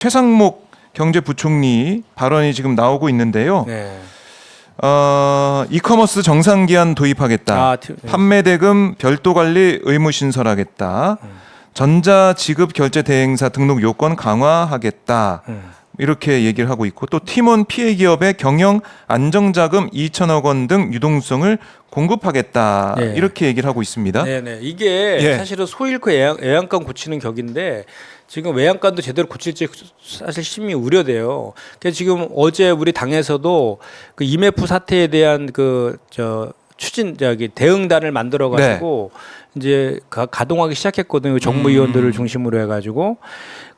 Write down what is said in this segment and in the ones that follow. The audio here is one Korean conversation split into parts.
최상목 경제부총리 발언이 지금 나오고 있는데요. 네. 이커머스 정상기한 도입하겠다. 판매 대금 별도 관리 의무 신설하겠다. 전자지급 결제 대행사 등록 요건 강화하겠다. 이렇게 얘기를 하고 있고, 또 팀원 피해 기업의 경영 안정자금 2천억 원 등 유동성을 공급하겠다. 네. 이렇게 얘기를 하고 있습니다. 네네. 이게 사실은 소 잃고 애양간 고치는 격인데 지금 외양간도 제대로 고칠지 사실 심히 우려돼요. 그래서 지금 어제 우리 당에서도 그 IMF 사태에 대한 대응단을 만들어 가지고 이제 가동하기 시작했거든요. 정무위원들을 중심으로 해가지고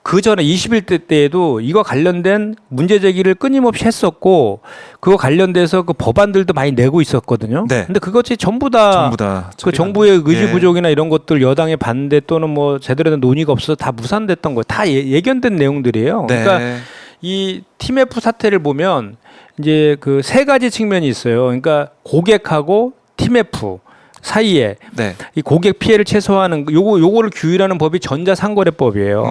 그 전에 21대 때에도 이거 관련된 문제 제기를 끊임없이 했었고, 그거 관련돼서 그 법안들도 많이 내고 있었거든요. 네. 근데 그것이 전부 다 그 정부의 의지 부족이나 이런 것들 여당의 반대 또는 뭐 제대로 된 논의가 없어서 다 무산됐던 거예요. 다 예견된 내용들이에요. 네. 그러니까 이 TMF 사태를 보면 이제 그 세 가지 측면이 있어요. 그러니까 고객하고 TMF 사이에 이 고객 피해를 최소화하는 요거를 규율하는 법이 전자상거래법이에요.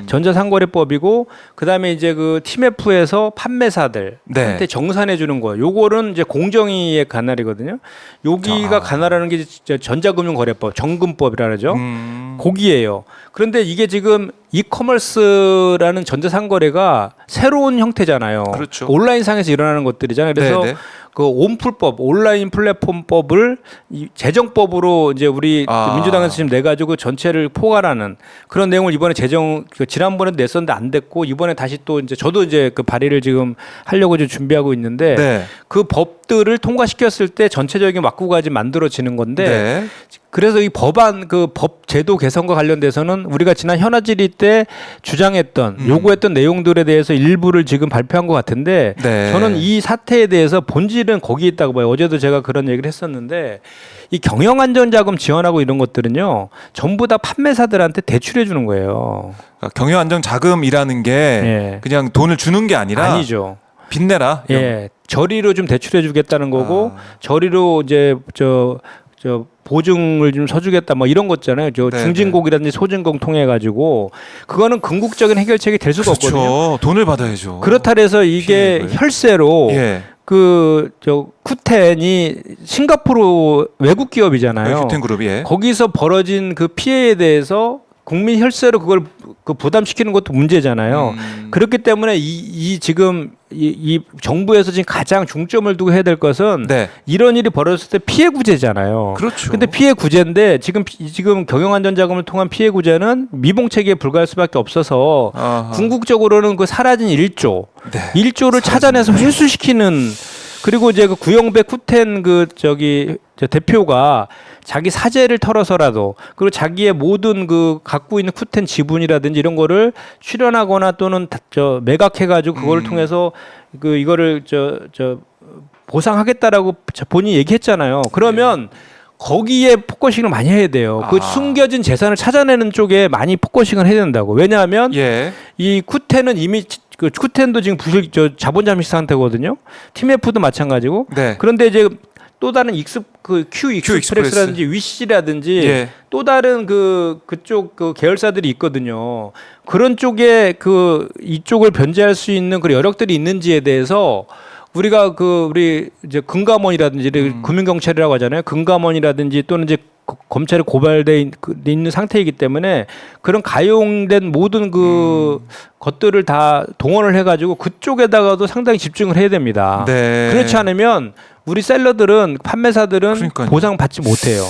전자상거래법이고, 그다음에 이제 그 TMF에서 판매사들한테 정산해 주는 거. 요거는 이제 공정위의 관할이거든요. 여기가 관할하는 게 전자금융거래법, 정금법이라 그러죠. 거기예요. 그런데 이게 지금 이커머스라는 전자상거래가 새로운 형태잖아요. 그렇죠. 온라인상에서 일어나는 것들이잖아요. 그래서 그 온풀법, 온라인 플랫폼법을 재정법으로 이제 우리 민주당에서 지금 내가지고 전체를 포괄하는 그런 내용을 이번에 지난번에 냈었는데 안 됐고, 이번에 다시 또 이제 저도 이제 그 발의를 지금 하려고 이제 준비하고 있는데 그 법들을 통과시켰을 때 전체적인 왁구가지 만들어지는 건데 그래서 이 법안 그 법 제도 개선과 관련돼서는 우리가 지난 현안 질의 때 주장했던 요구했던 내용들에 대해서 일부를 지금 발표한 것 같은데 저는 이 사태에 대해서 본질은 거기 있다고 봐요. 어제도 제가 그런 얘기를 했었는데, 이 경영안전자금 지원하고 이런 것들은요 전부 다 판매사들한테 대출해 주는 거예요. 그러니까 경영안정자금이라는 게 그냥 돈을 주는 게 아니라 아니죠. 빚내라. 저리로 좀 대출해 주겠다는 거고, 저리로 이제 보증을 좀 서주겠다 뭐 이런 거잖아요. 중진곡이라든지 소진곡 통해 가지고 그거는 궁극적인 해결책이 될 수가 없거든요. 돈을 받아야죠. 그렇다 해서 이게 혈세로 쿠텐이 싱가포르 외국 기업이잖아요. 쿠텐그룹이 거기서 벌어진 그 피해에 대해서 국민 혈세로 그걸 부담시키는 것도 문제잖아요. 그렇기 때문에 지금 이 정부에서 지금 가장 중점을 두고 해야 될 것은 이런 일이 벌어졌을 때 피해 구제잖아요. 그렇죠. 근데 피해 구제인데 지금 경영안전자금을 통한 피해 구제는 미봉 체계에 불과할 수밖에 없어서 궁극적으로는 그 사라진 1조를 찾아내서 회수시키는, 그리고 이제 그 구영배 쿠텐 대표가 자기 사재를 털어서라도, 그리고 자기의 모든 그 갖고 있는 쿠텐 지분이라든지 이런 거를 출연하거나 또는 매각해가지고 그걸 통해서 이거를 보상하겠다라고 본인이 얘기했잖아요. 그러면 거기에 포커싱을 많이 해야 돼요. 그 숨겨진 재산을 찾아내는 쪽에 많이 포커싱을 해야 된다고. 왜냐하면 이 쿠텐은 이미 쿠텐도 지금 자본 잠식 상태거든요. TMF도 마찬가지고. 그런데 이제 또 다른 Q 익스프레스라든지 위시라든지 또 다른 그쪽 계열사들이 있거든요. 그런 쪽에 이쪽을 변제할 수 있는 그 여력들이 있는지에 대해서 우리가 우리 이제 금감원이라든지 금융경찰이라고 하잖아요. 금감원이라든지 또는 이제 검찰에 고발돼 있는 상태이기 때문에 그런 가용된 모든 것들을 다 동원을 해가지고 그쪽에다가도 상당히 집중을 해야 됩니다. 그렇지 않으면 우리 셀러들은, 판매사들은 보상받지 못해요.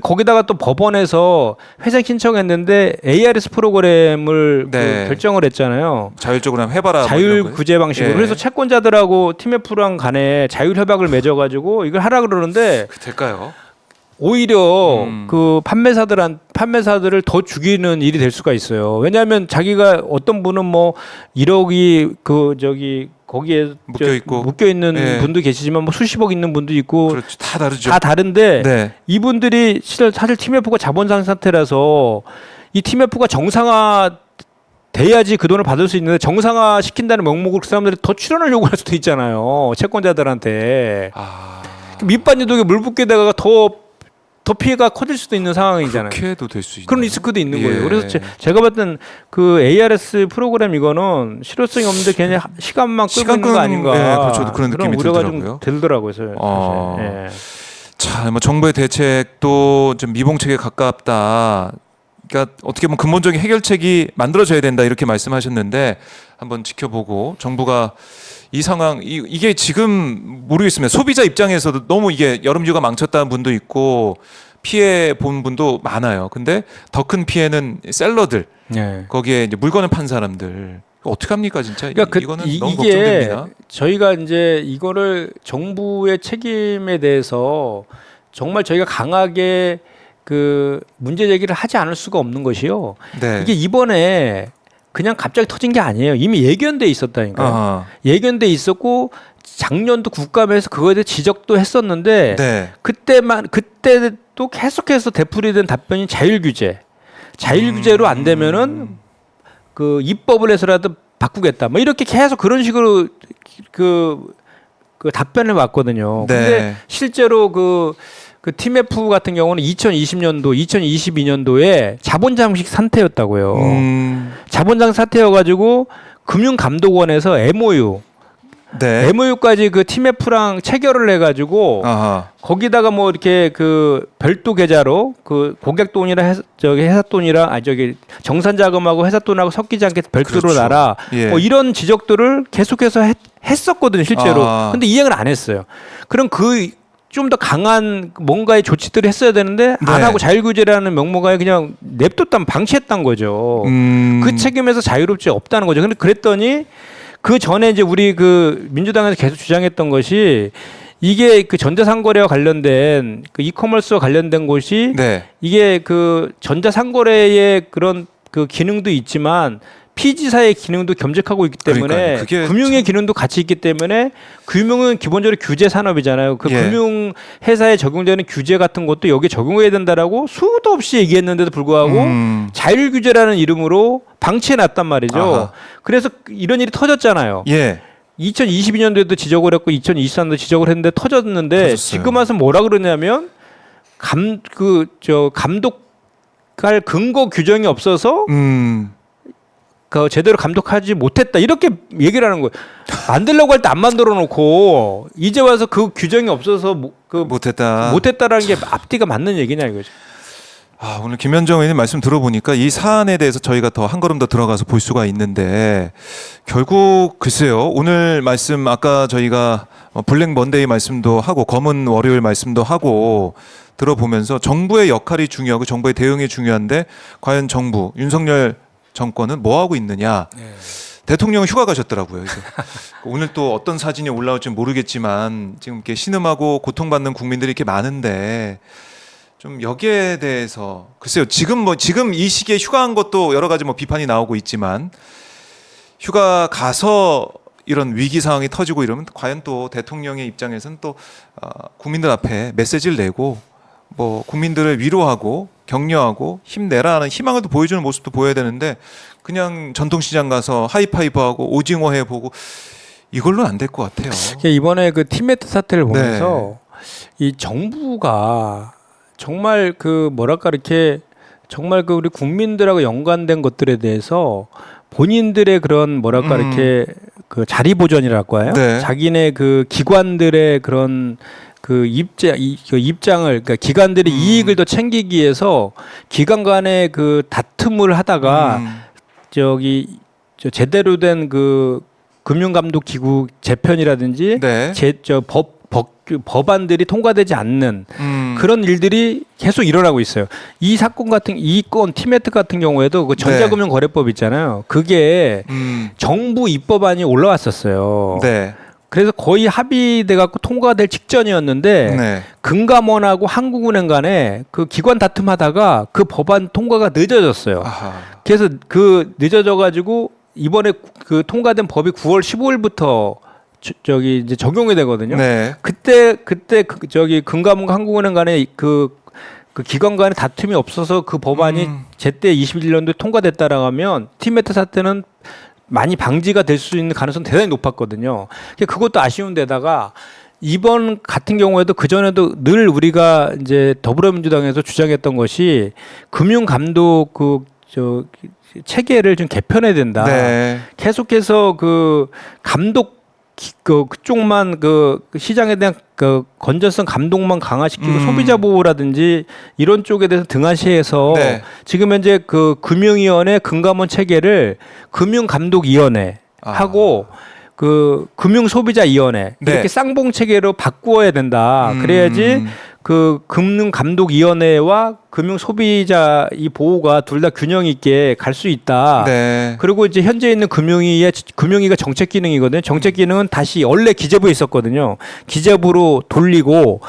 거기다가 또 법원에서 회생 신청했는데 ARS 프로그램을 결정을 했잖아요. 자율적으로 해봐라. 자율 구제 방식으로. 그래서 채권자들하고 TMF랑 간에 자율 협약을 맺어가지고 이걸 하라 그러는데 될까요? 오히려 그 판매사들을 더 죽이는 일이 될 수가 있어요. 왜냐하면 자기가 어떤 분은 뭐 1억이 거기에 묶여 있는 분도 계시지만 뭐 수십억 있는 분도 있고 다 다르죠. 다 다른데 이분들이 사실 TMF가 자본상 상태라서 이 TMF가 정상화 돼야지 그 돈을 받을 수 있는데, 정상화 시킨다는 명목으로 그 사람들이 더 출연을 요구할 수도 있잖아요. 채권자들한테. 밑반지독에 물 붓게 되다가 더 더 피해가 커질 수도 있는 상황이잖아요. 그렇게도 될 수 있는 그런 리스크도 있는 예. 거예요. 그래서 제가 봤던 그 ARS 프로그램 이거는 실효성이 없는데 괜히 시간만 끌고 있는 거 아닌가. 예, 그렇죠. 그런 느낌이 우려가 들더라고요. 좀 들더라고요. 사실. 예. 자, 뭐 정부의 대책도 좀 미봉책에 가깝다. 그러니까 어떻게 보면 근본적인 해결책이 만들어져야 된다 이렇게 말씀하셨는데 한번 지켜보고 정부가 이 상황 이게 지금 모르겠습니다. 소비자 입장에서도 너무 이게 여름휴가 망쳤다는 분도 있고 피해 본 분도 많아요. 근데 더 큰 피해는 셀러들 네. 거기에 이제 물건을 판 사람들 어떻게 합니까 진짜? 그러니까 이거는 너무 이게 걱정됩니다. 저희가 이제 이거를 정부의 책임에 대해서 정말 저희가 강하게 그 문제 제기를 하지 않을 수가 없는 것이요. 네. 이게 이번에 그냥 갑자기 터진 게 아니에요. 이미 예견돼 있었다니까요. 아하. 예견돼 있었고 작년도 국감에서 그거에 대해 지적도 했었는데 네. 그때도 계속해서 되풀이된 답변이 자율 규제. 자율 규제로 안 되면은 그 입법을 해서라도 바꾸겠다. 뭐 이렇게 계속 그런 식으로 그 답변을 왔거든요. 네. 근데 실제로 그 TMF 같은 경우는 2020년도, 2022년도에 자본장식 상태였다고요. 자본장 상태여가지고 금융감독원에서 MOU, 네. MOU까지 그 TMF랑 체결을 해가지고 아하. 거기다가 뭐 이렇게 그 별도 계좌로 그 고객 돈이랑 회사 돈이랑 정산 자금하고 회사 돈하고 섞이지 않게 별도로 그렇죠. 놔라. 예. 뭐 이런 지적들을 계속해서 했었거든요, 실제로. 근데 이행을 안 했어요. 그럼 좀 더 강한 뭔가의 조치들을 했어야 되는데 안 네. 하고 자율규제라는 명목하에 그냥 냅뒀다면 방치했단 거죠. 그 책임에서 자유롭지 없다는 거죠. 근데 그랬더니 그 전에 이제 우리 그 민주당에서 계속 주장했던 것이 이게 그 전자상거래와 관련된 그 이커머스와 관련된 곳이 네. 이게 그 전자상거래의 그런 그 기능도 있지만 피지사의 기능도 겸직하고 있기 때문에 그러니까요. 금융의 기능도 같이 있기 때문에 금융은 기본적으로 규제 산업이잖아요. 그 예. 금융 회사에 적용되는 규제 같은 것도 여기에 적용해야 된다라고 수도 없이 얘기했는데도 불구하고 자율 규제라는 이름으로 방치해 놨단 말이죠. 아하. 그래서 이런 일이 터졌잖아요. 예. 2022년도에도 지적을 했고 2023년도 지적을 했는데 터졌는데 터졌어요. 지금 와서 뭐라 그러냐면 감독할 근거 규정이 없어서 그 제대로 감독하지 못했다 이렇게 얘기를 하는 거예요. 만들려고 할 때 안 만들어 놓고 이제 와서 그 규정이 없어서 못했다라는 게 앞뒤가 맞는 얘기냐 이거죠. 오늘 김현정 의원님 말씀 들어보니까 이 사안에 대해서 저희가 더 한 걸음 더 들어가서 볼 수가 있는데 결국 글쎄요. 오늘 말씀 아까 저희가 블랙 먼데이 말씀도 하고 검은 월요일 말씀도 하고 들어보면서 정부의 역할이 중요하고 정부의 대응이 중요한데 과연 정부 윤석열 정권은 뭐 하고 있느냐? 네. 대통령은 휴가 가셨더라고요. 그래서 오늘 또 어떤 사진이 올라올지 모르겠지만 지금 이렇게 신음하고 고통받는 국민들이 이렇게 많은데 좀 여기에 대해서 글쎄요. 지금 이 시기에 휴가한 것도 여러 가지 비판이 나오고 있지만 휴가 가서 이런 위기 상황이 터지고 이러면 과연 또 대통령의 입장에서는 또 국민들 앞에 메시지를 내고 국민들을 위로하고 격려하고 힘내라는 희망을 또 보여주는 모습도 보여야 되는데 그냥 전통시장 가서 하이파이브하고 오징어 해보고 이걸로는 안 될 것 같아요. 이번에 그 티메트 사태를 보면서 이 정부가 정말 이렇게 정말 우리 국민들하고 연관된 것들에 대해서 본인들의 그런 이렇게 그 자리 보전이라고 해요. 네. 자기네 그 기관들의 그런 그 입장을 그러니까 기관들의 이익을 더 챙기기 위해서 기관 간의 그 다툼을 하다가 제대로 된 그 금융감독기구 재편이라든지 네. 법안들이 통과되지 않는 그런 일들이 계속 일어나고 있어요. 이 건 티메트 같은 경우에도 그 전자금융거래법 있잖아요. 그게 정부 입법안이 올라왔었어요. 네. 그래서 거의 합의돼 갖고 통과될 직전이었는데 금감원하고 한국은행 간에 그 기관 다툼하다가 그 법안 통과가 늦어졌어요. 아하. 그래서 늦어져 가지고 이번에 그 통과된 법이 9월 15일부터 이제 적용이 되거든요. 네. 그때 금감원과 한국은행 간에 그 기관 간의 다툼이 없어서 그 법안이 제때 21년도에 통과됐다라고 하면 티메트 사태는 많이 방지가 될 수 있는 가능성이 대단히 높았거든요. 그것도 아쉬운 데다가 이번 같은 경우에도 그 전에도 늘 우리가 이제 더불어민주당에서 주장했던 것이 금융 감독 체계를 좀 개편해야 된다. 네. 계속해서 그 감독 그쪽만 그 시장에 대한 그 건전성 감독만 강화시키고 소비자 보호라든지 이런 쪽에 대해서 등한시해서 네. 지금 현재 그 금융위원회 금감원 체계를 금융감독위원회 하고 그 금융소비자위원회 네. 이렇게 쌍봉 체계로 바꾸어야 된다. 그래야지 그 금융감독위원회와 금융소비자 이 보호가 둘 다 균형 있게 갈 수 있다. 네. 그리고 이제 현재 있는 금융위가 정책 기능이거든요. 정책 기능은 다시 원래 기재부에 있었거든요. 기재부로 돌리고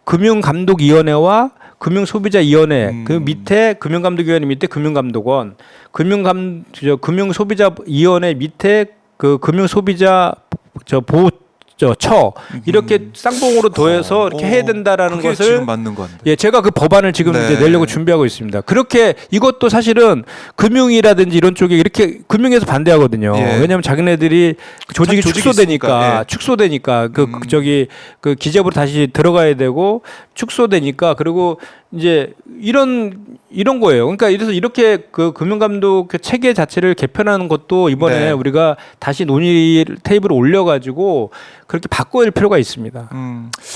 금융감독위원회와 금융소비자위원회 그 밑에 금융감독위원회 밑에 금융감독원 금융소비자위원회 밑에 그 금융소비자 보호 이렇게 쌍봉으로 더해서 이렇게 해야 된다라는 그게 것을 지금 맞는 건데. 예, 제가 그 법안을 지금 네. 이제 내려고 준비하고 있습니다. 그렇게 이것도 사실은 금융이라든지 이런 쪽에 이렇게 금융에서 반대하거든요. 예. 왜냐하면 자기네들이 조직이 조직이 축소되니까 있으니까, 예. 축소되니까 그 기재부로 다시 들어가야 되고 축소되니까 그리고 이제 이런 거예요. 그러니까 이래서 이렇게 그 금융감독 그 체계 자체를 개편하는 것도 이번에 네. 우리가 다시 논의 테이블에 올려가지고 그렇게 바꿔야 할 필요가 있습니다.